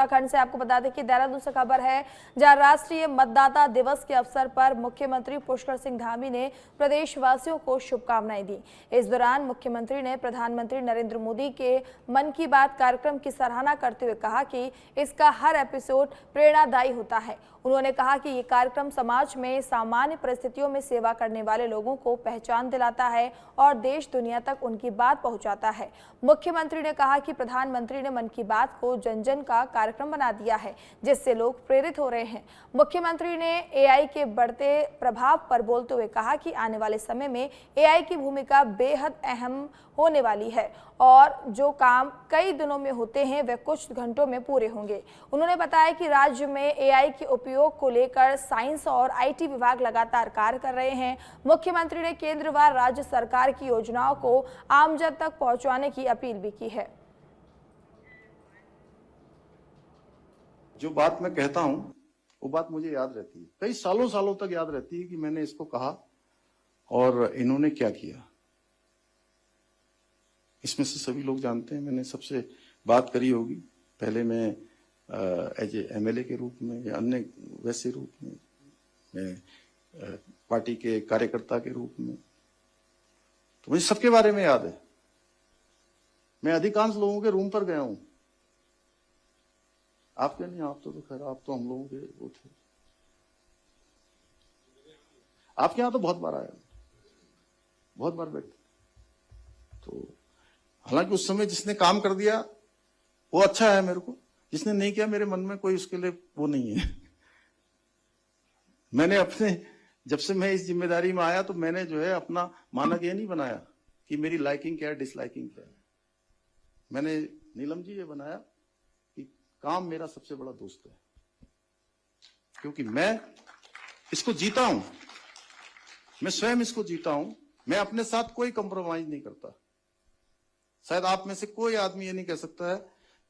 उत्तराखंड से आपको बता दें कि देहरादून से खबर है, जहां राष्ट्रीय मतदाता दिवस के अवसर पर मुख्यमंत्री पुष्कर सिंह धामी ने प्रदेशवासियों को शुभकामनाएं दी। इस दौरान मुख्यमंत्री ने प्रधानमंत्री नरेंद्र मोदी के मन की बात कार्यक्रम की सराहना करते हुए कहा कि इसका हर एपिसोड प्रेरणादायी होता है। उन्होंने कहा कि ये कार्यक्रम समाज में सामान्य परिस्थितियों में सेवा करने वाले लोगों को पहचान दिलाता है और देश दुनिया तक उनकी बात पहुंचाता है। मुख्यमंत्री ने कहा कि प्रधानमंत्री ने मन की बात को जन जन का कार्यक्रम बना दिया है, जिससे लोग प्रेरित हो रहे हैं। मुख्यमंत्री ने एआई के बढ़ते प्रभाव पर बोलते हुए कहा कि आने वाले समय में एआई की भूमिका बेहद अहम होने वाली है और जो काम कई दिनों में होते हैं वे कुछ घंटों में पूरे होंगे। उन्होंने बताया कि राज्य में एआई के उपयोग को लेकर साइंस और आईटी विभाग लगातार कार्य कर रहे हैं। मुख्यमंत्री ने केंद्र व राज्य सरकार की योजनाओं को आमजन तक पहुंचाने की अपील भी की है। जो बात मैं कहता हूं वो बात मुझे याद रहती है, कई सालों सालों तक याद रहती है कि मैंने इसको कहा और इन्होंने क्या किया। इसमें से सभी लोग जानते हैं, मैंने सबसे बात करी होगी। पहले मैं एज ए एमएलए के रूप में या अन्य वैसे रूप में, मैं पार्टी के कार्यकर्ता के रूप में, तो मुझे सबके बारे में याद है। मैं अधिकांश लोगों के रूम पर गया हूं। आपके नहीं, आप तो खैर आप तो हम लोगों के वो थे। आपके यहां तो बहुत बार आया, बहुत बार बैठे। तो हालांकि उस समय जिसने काम कर दिया वो अच्छा है मेरे को, जिसने नहीं किया मेरे मन में कोई उसके लिए वो नहीं है। मैंने अपने, जब से मैं इस जिम्मेदारी में आया तो मैंने जो है अपना मानक ये नहीं बनाया कि मेरी लाइकिंग क्या है, डिसलाइकिंग क्या है। मैंने नीलम जी ये बनाया कि काम मेरा सबसे बड़ा दोस्त है, क्योंकि मैं इसको जीता हूं, मैं स्वयं इसको जीता हूं। मैं अपने साथ कोई कंप्रोमाइज नहीं करता। शायद आप में से कोई आदमी ये नहीं कह सकता है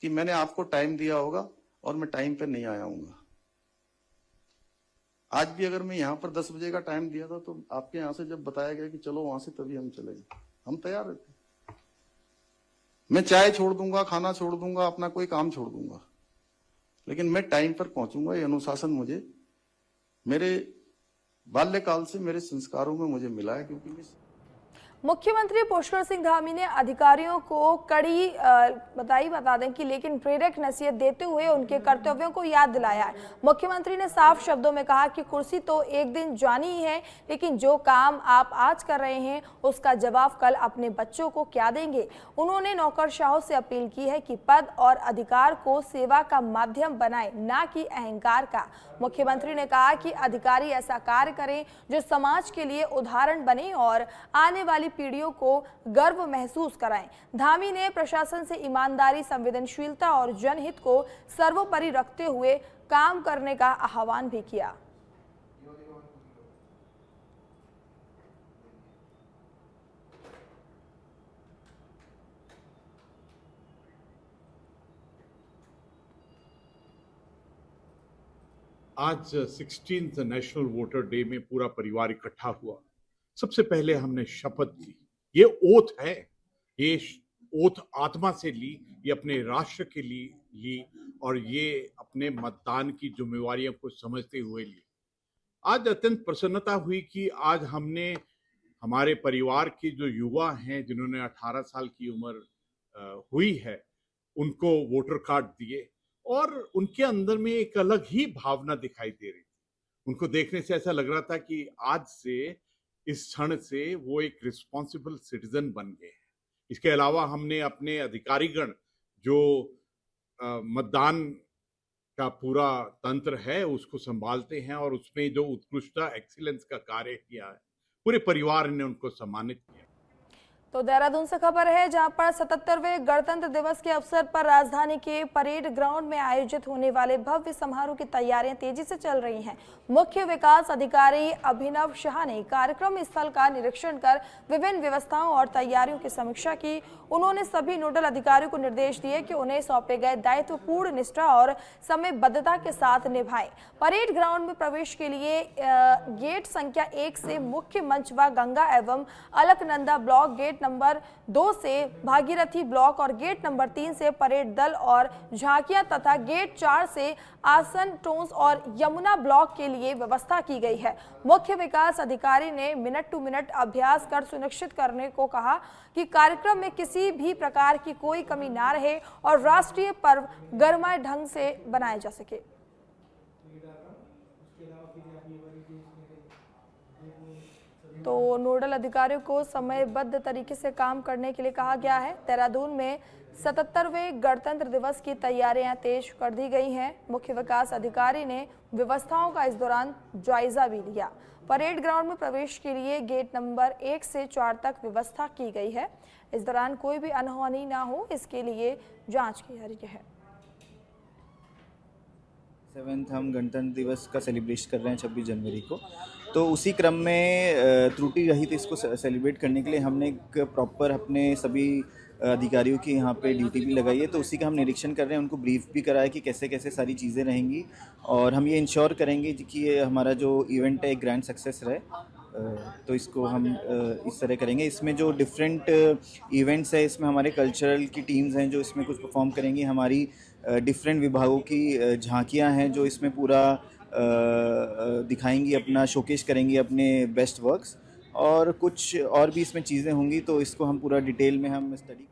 कि मैंने आपको टाइम दिया होगा और मैं टाइम पे नहीं आया हूंगा। आज भी अगर मैं यहां पर 10 बजे का टाइम दिया था तो आपके यहां से जब बताया गया कि चलो वहां से, तभी हम चले गए। हम तैयार रहते। मैं चाय छोड़ दूंगा, खाना छोड़ दूंगा, अपना कोई काम छोड़ दूंगा, लेकिन मैं टाइम पर पहुंचूंगा। ये अनुशासन मुझे मेरे बाल्यकाल से, मेरे संस्कारों में मुझे मिला है। क्योंकि मुख्यमंत्री पुष्कर सिंह धामी ने अधिकारियों को कड़ी बता दें कि लेकिन प्रेरक नसीहत देते हुए उनके कर्तव्यों को याद दिलाया है। मुख्यमंत्री ने साफ शब्दों में कहा कि कुर्सी तो एक दिन जानी ही है, लेकिन जो काम आप आज कर रहे हैं उसका जवाब कल अपने बच्चों को क्या देंगे। उन्होंने नौकरशाहों से अपील की है कि पद और अधिकार को सेवा का माध्यम बनाए, न कि अहंकार का। मुख्यमंत्री ने कहा कि अधिकारी ऐसा कार्य करें जो समाज के लिए उदाहरण बने और आने वाली पीढ़ियों को गर्व महसूस कराएं। धामी ने प्रशासन से ईमानदारी, संवेदनशीलता और जनहित को सर्वोपरि रखते हुए काम करने का आह्वान भी किया। आज 16th नेशनल वोटर डे में पूरा परिवार इकट्ठा हुआ। सबसे पहले हमने शपथ ली। ये ओथ है, ये ओथ आत्मा से ली, ये अपने राष्ट्र के लिए ली और ये अपने मतदान की जिम्मेवारियों को समझते हुए ली। आज अत्यंत प्रसन्नता हुई कि आज हमने हमारे परिवार के जो युवा हैं जिन्होंने 18 साल की उम्र हुई है, उनको वोटर कार्ड दिए और उनके अंदर में एक अलग ही भावना दिखाई दे रही थी। उनको देखने से ऐसा लग रहा था कि आज से, इस क्षण से वो एक रिस्पॉन्सिबल सिटीजन बन गए हैं। इसके अलावा हमने अपने अधिकारीगण जो मतदान का पूरा तंत्र है उसको संभालते हैं और उसमें जो उत्कृष्टता, एक्सीलेंस का कार्य किया है, पूरे परिवार ने उनको सम्मानित किया। तो देहरादून से खबर है, जहां पर 77वें गणतंत्र दिवस के अवसर पर राजधानी के परेड ग्राउंड में आयोजित होने वाले भव्य समारोह की तैयारियां तेजी से चल रही हैं। मुख्य विकास अधिकारी अभिनव शाह ने कार्यक्रम स्थल का निरीक्षण कर विभिन्न व्यवस्थाओं और तैयारियों की समीक्षा की। उन्होंने सभी नोडल अधिकारियों को निर्देश दिए कि उन्हें सौंपे गए दायित्व पूर्ण निष्ठा और समयबद्धता के साथ निभाएं। परेड ग्राउंड में प्रवेश के लिए गेट संख्या 1 से मुख्य मंच व गंगा एवं अलकनंदा ब्लॉक गेट नंबर 2 से भागीरथी ब्लॉक और गेट नंबर 3 से परेड दल और झांकियां तथा गेट 4 से आसन टोंस और यमुना ब्लॉक के लिए व्यवस्था की गई है। मुख्य विकास अधिकारी ने मिनट टू मिनट अभ्यास कर सुनिश्चित करने को कहा कि कार्यक्रम में किसी भी प्रकार की कोई कमी ना रहे और राष्ट्रीय पर्व गरमाए ढंग से बनाया जा सके। तो नोडल अधिकारियों को समयबद्ध तरीके से काम करने के लिए कहा गया है। देहरादून में 77वें गणतंत्र दिवस की तैयारियां तेज कर दी गई हैं। मुख्य विकास अधिकारी ने व्यवस्थाओं का इस दौरान जायजा भी लिया। परेड ग्राउंड में प्रवेश के लिए गेट नंबर 1 से 4 तक व्यवस्था की गई है। इस दौरान कोई भी अनहोनी ना हो, इसके लिए जांच की जा रही है। 7th हम गणतंत्र दिवस का सेलिब्रेट कर रहे हैं 26 जनवरी को, तो उसी क्रम में त्रुटि रहित इसको सेलिब्रेट करने के लिए हमने एक प्रॉपर अपने सभी अधिकारियों की यहाँ पे ड्यूटी भी लगाई है। तो उसी का हम निरीक्षण कर रहे हैं, उनको ब्रीफ भी कराया कि कैसे कैसे सारी चीज़ें रहेंगी और हम ये इंश्योर करेंगे कि ये हमारा जो इवेंट है एक ग्रैंड सक्सेस रहे। तो इसको हम इस तरह करेंगे। इसमें जो डिफरेंट इवेंट्स है, इसमें हमारे कल्चरल की टीम्स हैं जो इसमें कुछ परफॉर्म करेंगी, हमारी डिफरेंट विभागों की झांकियां हैं जो इसमें पूरा दिखाएंगी, अपना शोकेस करेंगी अपने बेस्ट वर्क्स, और कुछ और भी इसमें चीज़ें होंगी। तो इसको हम पूरा डिटेल में हम स्टडी।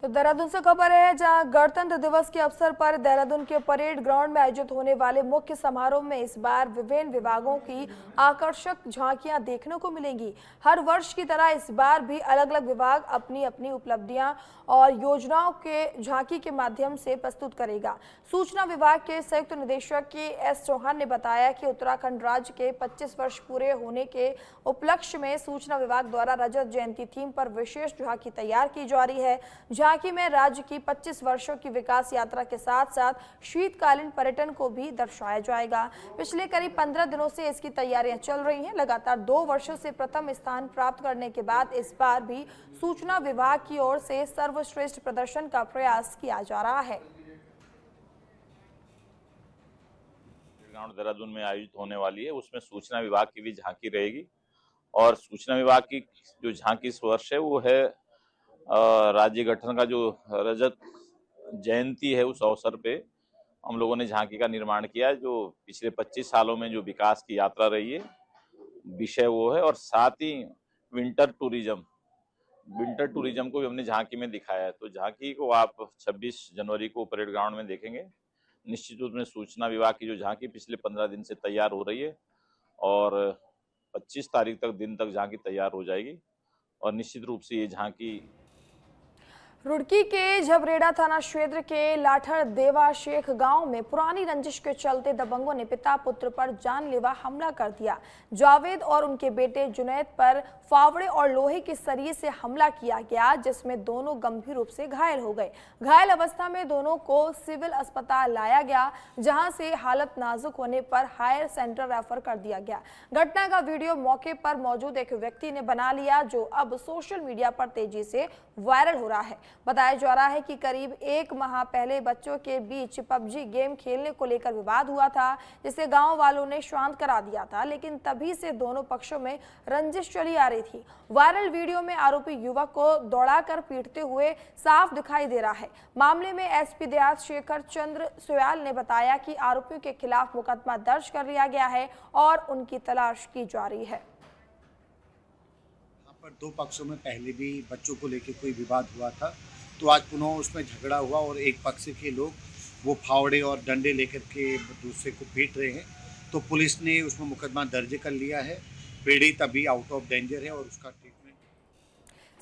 तो देहरादून से खबर है, जहां गणतंत्र दिवस के अवसर पर देहरादून के परेड ग्राउंड में आयोजित होने वाले मुख्य समारोह में इस बार विभिन्न विभागों की आकर्षक झांकियां देखने को मिलेंगी। हर वर्ष की तरह इस बार भी अलग अलग विभाग अपनी अपनी उपलब्धियां और योजनाओं के झांकी के माध्यम से प्रस्तुत करेगा। सूचना विभाग के संयुक्त निदेशक के एस चौहान ने बताया कि उत्तराखंड राज्य के 25 वर्ष पूरे होने के उपलक्ष्य में सूचना विभाग द्वारा रजत जयंती थीम पर विशेष झांकी तैयार की जा रही है। झांकी में राज्य की 25 वर्षों की विकास यात्रा के साथ साथ शीतकालीन पर्यटन को भी दर्शाया जाएगा। पिछले करीब 15 दिनों से इसकी तैयारियां चल रही हैं। लगातार 2 वर्षों से प्रथम स्थान प्राप्त करने के बाद इस बार भी सूचना विभाग की ओर से सर्वश्रेष्ठ प्रदर्शन का प्रयास किया जा रहा है। ग्राउंड देहरादून में आयोजित होने वाली है, उसमें सूचना विभाग की भी झांकी रहेगी और सूचना विभाग की जो झांकी इस वर्ष है वो है राज्य गठन का जो रजत जयंती है, उस अवसर पे हम लोगों ने झांकी का निर्माण किया है। जो पिछले 25 सालों में जो विकास की यात्रा रही है, विषय वो है, और साथ ही विंटर टूरिज्म को भी हमने झांकी में दिखाया है। तो झांकी को आप 26 जनवरी को परेड ग्राउंड में देखेंगे। निश्चित रूप में सूचना विभाग की जो झांकी पिछले 15 दिन से तैयार हो रही है और 25 तारीख तक दिन तक झांकी तैयार हो जाएगी और निश्चित रूप से ये झांकी। रुड़की के झबरेड़ा थाना क्षेत्र के लाठर देवा शेख गांव में पुरानी रंजिश के चलते दबंगों ने पिता पुत्र पर जानलेवा हमला कर दिया। जावेद और उनके बेटे जुनैद पर फावड़े और लोहे के सरिये से हमला किया गया, जिसमें दोनों गंभीर रूप से घायल हो गए। घायल अवस्था में दोनों को सिविल अस्पताल लाया गया, जहां से हालत नाजुक होने पर हायर सेंटर रेफर कर दिया गया। घटना का वीडियो मौके पर मौजूद एक व्यक्ति ने बना लिया, जो अब सोशल मीडिया पर तेजी से वायरल हो रहा है। बताया जा रहा है कि करीब 1 माह पहले बच्चों के बीच पबजी गेम खेलने को लेकर विवाद हुआ था, जिसे गांव वालों ने शांत करा दिया था, लेकिन तभी से दोनों पक्षों में रंजिश चली आ रही थी। वायरल वीडियो में आरोपी युवक को दौड़ाकर पीटते हुए साफ दिखाई दे रहा है। मामले में एसपी देहात शेखर चंद्र सोयाल ने बताया कि आरोपियों के खिलाफ मुकदमा दर्ज कर लिया गया है और उनकी तलाश की जा रही है। पर 2 पक्षों में पहले भी बच्चों को लेकर कोई विवाद हुआ था, तो आज पुनः उसमें झगड़ा हुआ और एक पक्ष के लोग वो फावड़े और डंडे लेकर के दूसरे को पीट रहे हैं। तो पुलिस ने उसमें मुकदमा दर्ज कर लिया है। पीड़ित अभी आउट ऑफ डेंजर है और उसका ट्रीटमेंट।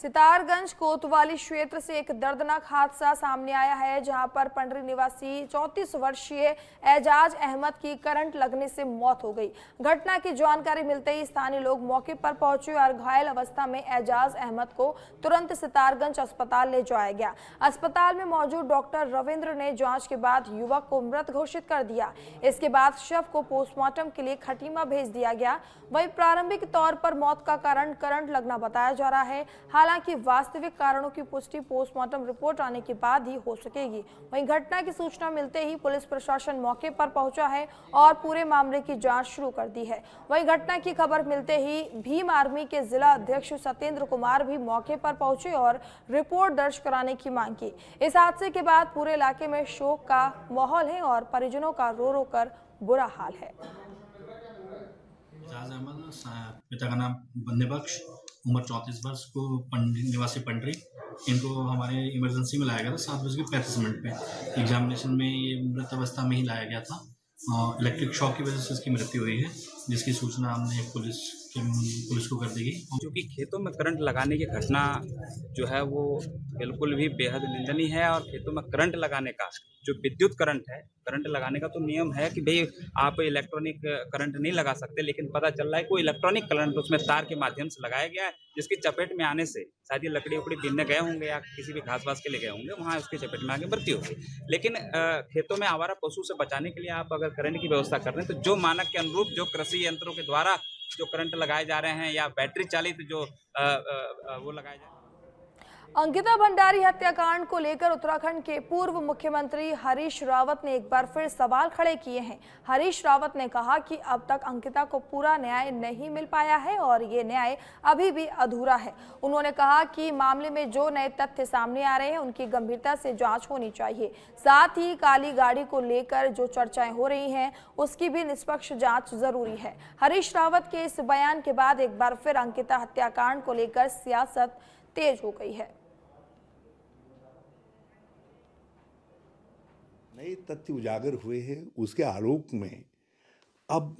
सितारगंज कोतवाली क्षेत्र से एक दर्दनाक हादसा सामने आया है, जहां पर पंडरी निवासी 34 वर्षीय एजाज अहमद की करंट लगने से मौत हो गई। घटना की जानकारी मिलते ही स्थानीय लोग मौके पर पहुंचे और घायल अवस्था में एजाज अहमद को तुरंत सितारगंज अस्पताल ले जाया गया। अस्पताल में मौजूद डॉक्टर रविंद्र ने जांच के बाद युवक को मृत घोषित कर दिया। इसके बाद शव को पोस्टमार्टम के लिए खटीमा भेज दिया गया। वहीं प्रारंभिक तौर पर मौत का कारण करंट लगना बताया जा रहा है। हालांकि वास्तविक कारणों की पुष्टि पोस्टमार्टम रिपोर्ट आने के बाद ही हो सकेगी। वहीं घटना की सूचना मिलते ही पुलिस प्रशासन मौके पर पहुंचा है और पूरे मामले की जांच शुरू कर दी है। वहीं घटना की खबर मिलते ही भीम आर्मी के जिला अध्यक्ष सत्येंद्र कुमार भी मौके पर पहुंचे और रिपोर्ट दर्ज कराने की मांग की। इस हादसे के बाद पूरे इलाके में शोक का माहौल है और परिजनों का रो रो कर बुरा हाल है। एजाज अहमद, पिता का नाम बंदे बख्श, उम्र 34 वर्ष, को निवासी पंडरी। इनको हमारे इमरजेंसी में लाया गया था 7:35 पे। एग्जामिनेशन में ये मृत अवस्था में ही लाया गया था। इलेक्ट्रिक शॉक की वजह से इसकी मृत्यु हुई है, जिसकी सूचना हमने पुलिस को कर दी गई। क्योंकि खेतों में करंट लगाने की घटना जो है वो बिल्कुल भी बेहद निंदनीय है। और खेतों में करंट लगाने का जो विद्युत करंट है, करंट लगाने का तो नियम है कि भाई आप इलेक्ट्रॉनिक करंट नहीं लगा सकते, लेकिन पता चल रहा है कोई इलेक्ट्रॉनिक करंट उसमें तार के माध्यम से लगाया गया है, जिसकी चपेट में आने से शायद ये लकड़ी उकड़ी बीनने गए होंगे या किसी भी घास वास के लिए गए होंगे, वहाँ उसकी चपेट में आके मृत्यु हो गई। लेकिन खेतों में आवारा पशु से बचाने के लिए आप अगर करंट की व्यवस्था कर रहे हैं तो जो मानक के अनुरूप जो कृषि यंत्रों के द्वारा जो करंट लगाए जा रहे हैं या बैटरी चालित जो वो लगाए जा रहे हैं। अंकिता भंडारी हत्याकांड को लेकर उत्तराखंड के पूर्व मुख्यमंत्री हरीश रावत ने एक बार फिर सवाल खड़े किए हैं। हरीश रावत ने कहा कि अब तक अंकिता को पूरा न्याय नहीं मिल पाया है और ये न्याय अभी भी अधूरा है। उन्होंने कहा कि मामले में जो नए तथ्य सामने आ रहे हैं उनकी गंभीरता से जांच होनी चाहिए। साथ ही काली गाड़ी को लेकर जो चर्चाएं हो रही हैं उसकी भी निष्पक्ष जांच जरूरी है। हरीश रावत के इस बयान के बाद एक बार फिर अंकिता हत्याकांड को लेकर सियासत तेज हो गई है। नए तथ्य उजागर हुए हैं, उसके आलोक में अब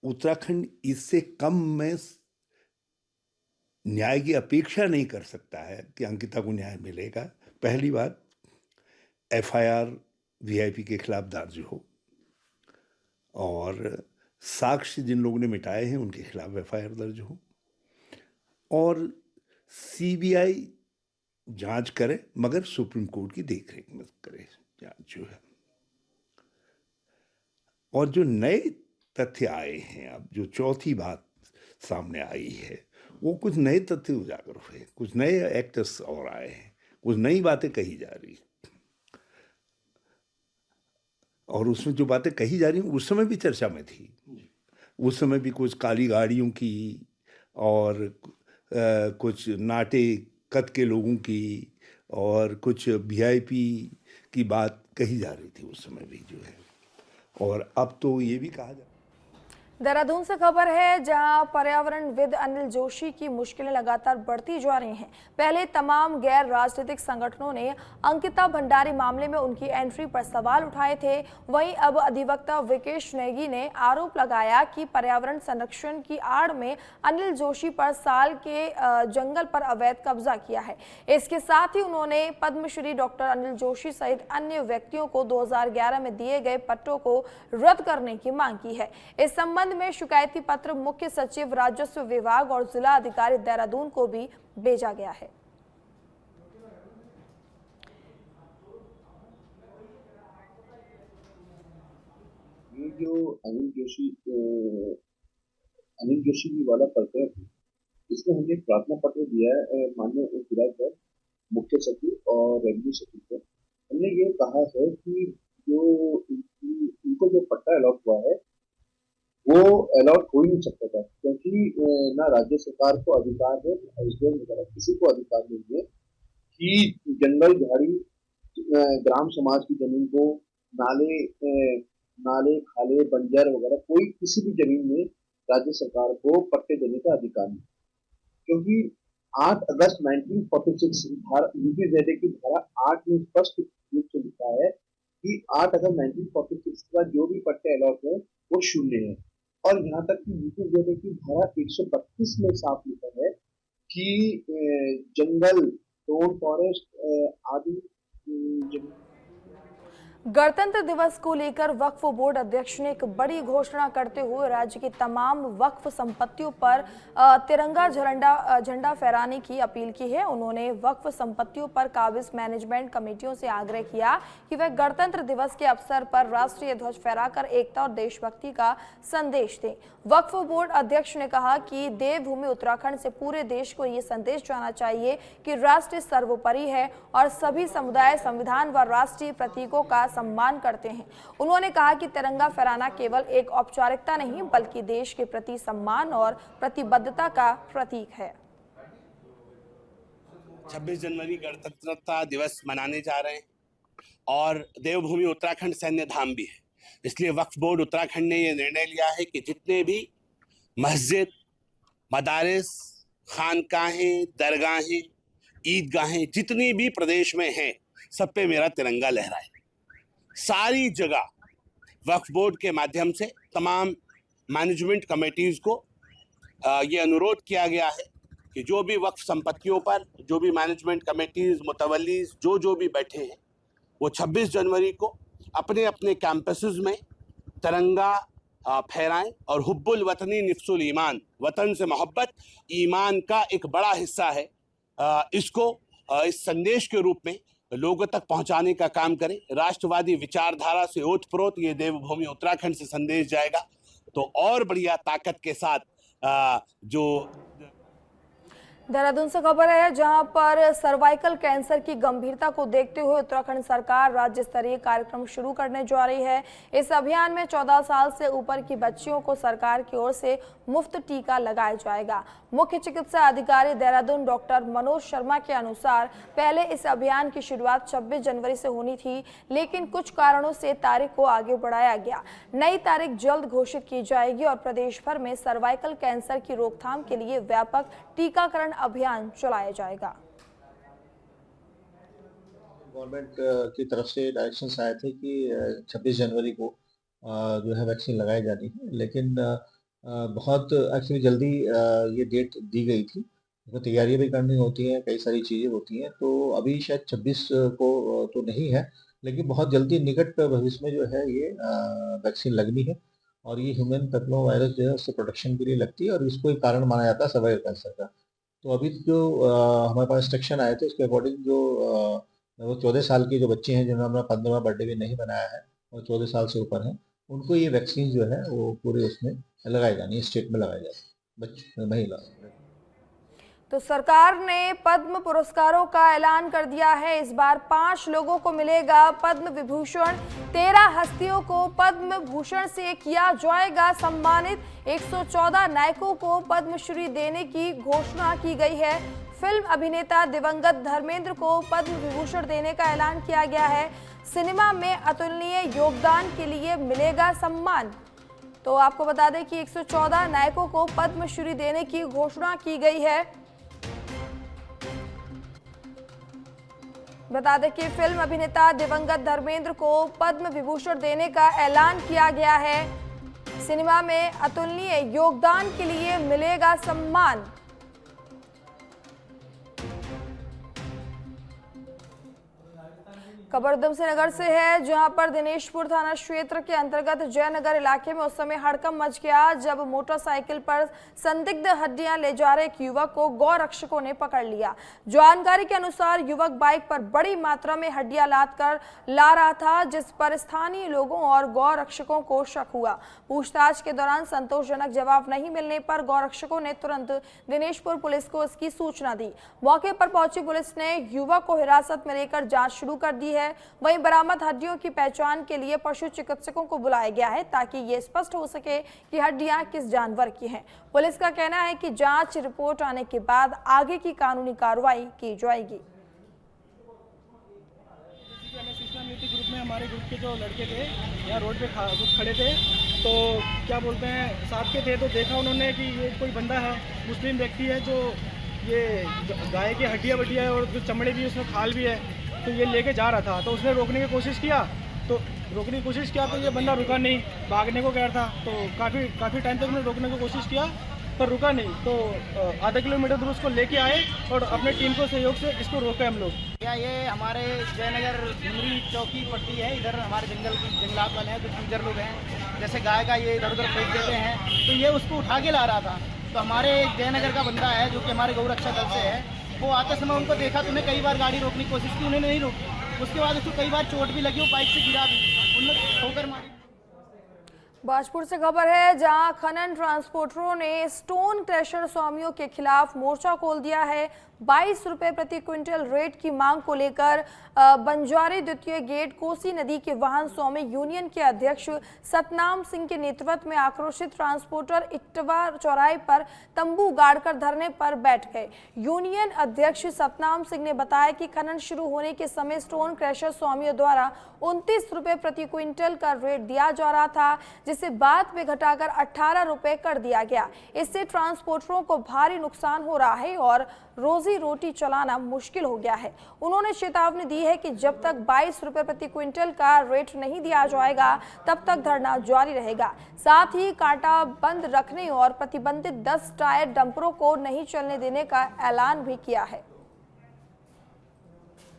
उत्तराखंड इससे कम में न्याय की अपेक्षा नहीं कर सकता है कि अंकिता को न्याय मिलेगा। पहली बात, एफआईआर वीआईपी के खिलाफ दर्ज हो और साक्ष्य जिन लोगों ने मिटाए हैं उनके खिलाफ एफआईआर दर्ज हो और सीबीआई जांच करे, मगर सुप्रीम कोर्ट की देखरेख में करे जांच जो है। और जो नए तथ्य आए हैं, अब जो चौथी बात सामने आई है, वो कुछ नए तथ्य उजागर हुए, कुछ नए एक्टर्स और आए हैं, कुछ नई बातें कही जा रही। और उसमें जो बातें कही जा रही उस समय भी चर्चा में थी। उस समय भी कुछ काली गाड़ियों की और कुछ नाटे कद के लोगों की और कुछ वीआईपी की बात कही जा रही थी उस समय भी जो है। और अब तो ये भी कहा जा देहरादून से खबर है जहां पर्यावरणविद अनिल जोशी की मुश्किलें लगातार बढ़ती जा रही हैं। पहले तमाम गैर राजनीतिक संगठनों ने अंकिता भंडारी मामले में उनकी एंट्री पर सवाल उठाए थे। वहीं अब अधिवक्ता विकेश नेगी ने आरोप लगाया कि पर्यावरण संरक्षण की आड़ में अनिल जोशी पर साल के जंगल पर अवैध कब्जा किया है। इसके साथ ही उन्होंने पद्मश्री डॉक्टर अनिल जोशी सहित अन्य व्यक्तियों को 2011 में दिए गए पट्टों को रद्द करने की मांग की है। इस संबंध में शिकायती पत्र मुख्य सचिव राजस्व विभाग और जिला अधिकारी देहरादून को भी भेजा गया है। ये जो अनिल जोशी जी वाला प्रकरण है, इसमें हमने एक प्रार्थना पत्र दिया है माननीय जिला जज, मुख्य सचिव और रेवेन्यू सचिव को। हमने ये कहा है कि जो इनको जो पट्टा अलॉट हुआ है वो अलॉट हो ही नहीं सकता था, क्योंकि ना राज्य सरकार को अधिकार है, एसडीएम वगैरह किसी को अधिकार नहीं है कि जंगल झाड़ी ग्राम समाज की जमीन को नाले खाले बंजर वगैरह कोई किसी भी जमीन में राज्य सरकार को पट्टे देने का अधिकार नहीं, क्योंकि 8 अगस्त 1946 यूपीजेड की धारा 8 में स्पष्ट रूप से लिखा है कि 8 अगस्त 1946 के बाद जो भी पट्टे अलॉट है वो शून्य है। और यहाँ तक कि यूपीजेड की धारा 132 में साफ लिखा है कि जंगल, टोन फॉरेस्ट आदि गणतंत्र दिवस को लेकर वक्फ बोर्ड अध्यक्ष ने एक बड़ी घोषणा करते हुए राज्य की तमाम वक्फ संपत्तियों पर तिरंगा झंडा फहराने की अपील की है। उन्होंने वक्फ संपत्तियों पर काबिज मैनेजमेंट कमेटियों से आग्रह किया कि वह गणतंत्र दिवस के अवसर पर राष्ट्रीय ध्वज फहराकर एकता और देशभक्ति का संदेश दें। वक्फ बोर्ड अध्यक्ष ने कहा कि देवभूमि उत्तराखंड से पूरे देश को ये संदेश जाना चाहिए कि राष्ट्र सर्वोपरि है और सभी समुदाय संविधान व राष्ट्रीय प्रतीकों का सम्मान करते हैं। उन्होंने कहा कि तिरंगा फहराना केवल एक औपचारिकता नहीं बल्कि देश के प्रति सम्मान और प्रतिबद्धता का प्रतीक है। 26 जनवरी गणतंत्रता दिवस मनाने जा रहे हैं और देवभूमि उत्तराखंड सैन्य धाम भी है, इसलिए वक्फ बोर्ड उत्तराखंड ने यह निर्णय लिया है कि जितने भी मस्जिद, मदारिस, खानकाहें, दरगाहें, ईदगाहें जितनी भी प्रदेश में हैं, सब पे मेरा तिरंगा लहराए। सारी जगह वक्फ बोर्ड के माध्यम से तमाम मैनेजमेंट कमेटीज़ को ये अनुरोध किया गया है कि जो भी वक्फ संपत्तियों पर जो भी मैनेजमेंट कमेटीज़, मुतवल्लीज़ जो भी बैठे हैं, वो 26 जनवरी को अपने अपने कैंपसेस में तिरंगा फहराएं और हुब्बुल वतनी निफ्सुल ईमान, वतन से मोहब्बत ईमान का एक बड़ा हिस्सा है, इसको इस संदेश के रूप में लोगों तक पहुंचाने का काम करें। राष्ट्रवादी विचारधारा से ओतप्रोत ये देवभूमि उत्तराखंड से संदेश जाएगा तो और बढ़िया ताकत के साथ जो देहरादून से खबर है जहां पर सर्वाइकल कैंसर की गंभीरता को देखते हुए उत्तराखंड सरकार राज्य स्तरीय कार्यक्रम शुरू करने जा रही है। इस अभियान में 14 साल से ऊपर की बच्चियों को सरकार की ओर से मुफ्त टीका लगाया जाएगा। मुख्य चिकित्सा अधिकारी देहरादून डॉक्टर मनोज शर्मा के अनुसार पहले इस अभियान की शुरुआत 26 जनवरी से होनी थी, लेकिन कुछ कारणों से तारीख को आगे बढ़ाया गया। नई तारीख जल्द घोषित की जाएगी और प्रदेश भर में सर्वाइकल कैंसर की रोकथाम के लिए व्यापक टीकाकरण अभियान चलाया जाएगा। गवर्नमेंट की तरफ से डायरेक्शंस आए थे कि 26 जनवरी को जो है वैक्सीन लगाई जानी है, लेकिन बहुत एक्चुअली जल्दी ये डेट दी गई थी, तो तैयारियां भी करनी होती हैं, कई सारी चीज़ें होती हैं, तो अभी शायद 26 को तो नहीं है, लेकिन बहुत जल्दी निकट भविष्य में जो है ये वैक्सीन लगनी है और ये ह्यूमन पैपिलोमा वायरस जो है उससे प्रोटेक्शन के लिए लगती है और इसको एक कारण माना जाता है सर्वाइकल कैंसर का। तो अभी जो हमारे पास इंस्ट्रक्शन आए थे उसके अकॉर्डिंग जो वो 14 साल के जो बच्चे हैं जिन्होंने अपना 15वां बर्थडे भी नहीं बनाया है और 14 साल से ऊपर हैं, उनको ये वैक्सीन जो है वो पूरे उसमें लगाई जानी है, स्टेट में लगाई जाए बच्चे महिला। तो सरकार ने पद्म पुरस्कारों का ऐलान कर दिया है। इस बार 5 लोगों को मिलेगा पद्म विभूषण, 13 हस्तियों को पद्म भूषण से किया जाएगा सम्मानित। 114 नायकों को पद्मश्री देने की घोषणा की गई है। फिल्म अभिनेता दिवंगत धर्मेंद्र को पद्म विभूषण देने का ऐलान किया गया है। सिनेमा में अतुलनीय योगदान के लिए मिलेगा सम्मान। तो आपको बता दें कि 114 नायकों को पद्मश्री देने की घोषणा की गई है। बता दें कि फिल्म अभिनेता दिवंगत धर्मेंद्र को पद्म विभूषण देने का ऐलान किया गया है। सिनेमा में अतुलनीय योगदान के लिए मिलेगा सम्मान। खबर उधमसिंह नगर से है जहां पर दिनेशपुर थाना क्षेत्र के अंतर्गत जयनगर इलाके में उस समय हड़कंप मच गया जब मोटरसाइकिल पर संदिग्ध हड्डियां ले जा रहे एक युवक को गौ रक्षकों ने पकड़ लिया। जानकारी के अनुसार युवक बाइक पर बड़ी मात्रा में हड्डियां लाद कर ला रहा था, जिस पर स्थानीय लोगों और गौ रक्षकों को शक हुआ। पूछताछ के दौरान संतोषजनक जवाब नहीं मिलने पर गौ रक्षकों ने तुरंत दिनेशपुर पुलिस को इसकी सूचना दी। मौके पर पहुंची पुलिस ने युवक को हिरासत में लेकर जांच शुरू कर दी है। वहीं बरामद हड्डियों की पहचान के लिए पशु चिकित्सकों को बुलाया गया है ताकि ये स्पष्ट हो सके कि हड्डियां किस जानवर की हैं। पुलिस का कहना है कि जांच रिपोर्ट आने के बाद आगे की कानूनी कार्रवाई की जाएगी। हमें सूचना मिली थी ग्रुप में, हमारे ग्रुप के जो लड़के थे यहाँ रोड पे खड़े थे, तो क्या बोलते हैं साथ के थे, तो देखा उन्होंने कि ये कोई बंदा है, मुस्लिम व्यक्ति है, जो ये गाय की हड्डियाँ वड्डियाँ और जो चमड़े भी उसमें खाल भी है, तो ये लेके जा रहा था। तो उसने रोकने की कोशिश किया तो ये बंदा रुका नहीं, भागने को कह रहा था। तो काफ़ी टाइम तक उसने रोकने की कोशिश किया पर रुका नहीं, तो आधा किलोमीटर दूर उसको लेके आए और अपने टीम को सहयोग से इसको रोके हम लोग। क्या ये हमारे जयनगर घुमरी चौकी पड़ती है, इधर हमारे जंगलात वाले हैं, कुछ गुजर लोग हैं, जैसे गाय का ये इधर उधर फेंक देते हैं, तो ये उसको उठा के ला रहा था। तो हमारे जयनगर का बंदा है जो कि हमारे गौ रक्षा दल से है, वो आते समय उनको देखा, तो उन्हें कई बार गाड़ी रोकने की कोशिश की, उन्होंने नहीं रोकी। उसके बाद उसको कई बार चोट भी लगी, वो बाइक से गिरा भी, उन्होंने ठोकर मारी। भोजपुर से खबर है, जहां खनन ट्रांसपोर्टरों ने स्टोन क्रशर स्वामियों के खिलाफ मोर्चा खोल दिया है। 22 रुपए प्रति क्विंटल रेट की मांग को लेकर बंजारी द्वितीय गेट कोसी नदी के वाहन स्वामी यूनियन के अध्यक्ष सतनाम सिंह के नेतृत्व में आक्रोशित ट्रांसपोर्टर इटवा चौराहे पर तंबू गाड़कर धरने पर बैठ गए। यूनियन अध्यक्ष सतनाम सिंह ने बताया कि खनन शुरू होने के समय स्टोन क्रशर स्वामियों द्वारा 29 रुपए प्रति क्विंटल का रेट दिया जा रहा था, जिसे बाद में घटाकर 18 रुपए कर दिया गया। इससे ट्रांसपोर्टरों को भारी नुकसान हो रहा है और रोजी रोटी चलाना मुश्किल हो गया है। उन्होंने चेतावनी दी है कि जब तक 22 रुपए प्रति क्विंटल का रेट नहीं दिया जाएगा तब तक धरना जारी रहेगा। साथ ही कांटा बंद रखने और प्रतिबंधित 10 टायर डंपरों को नहीं चलने देने का ऐलान भी किया है।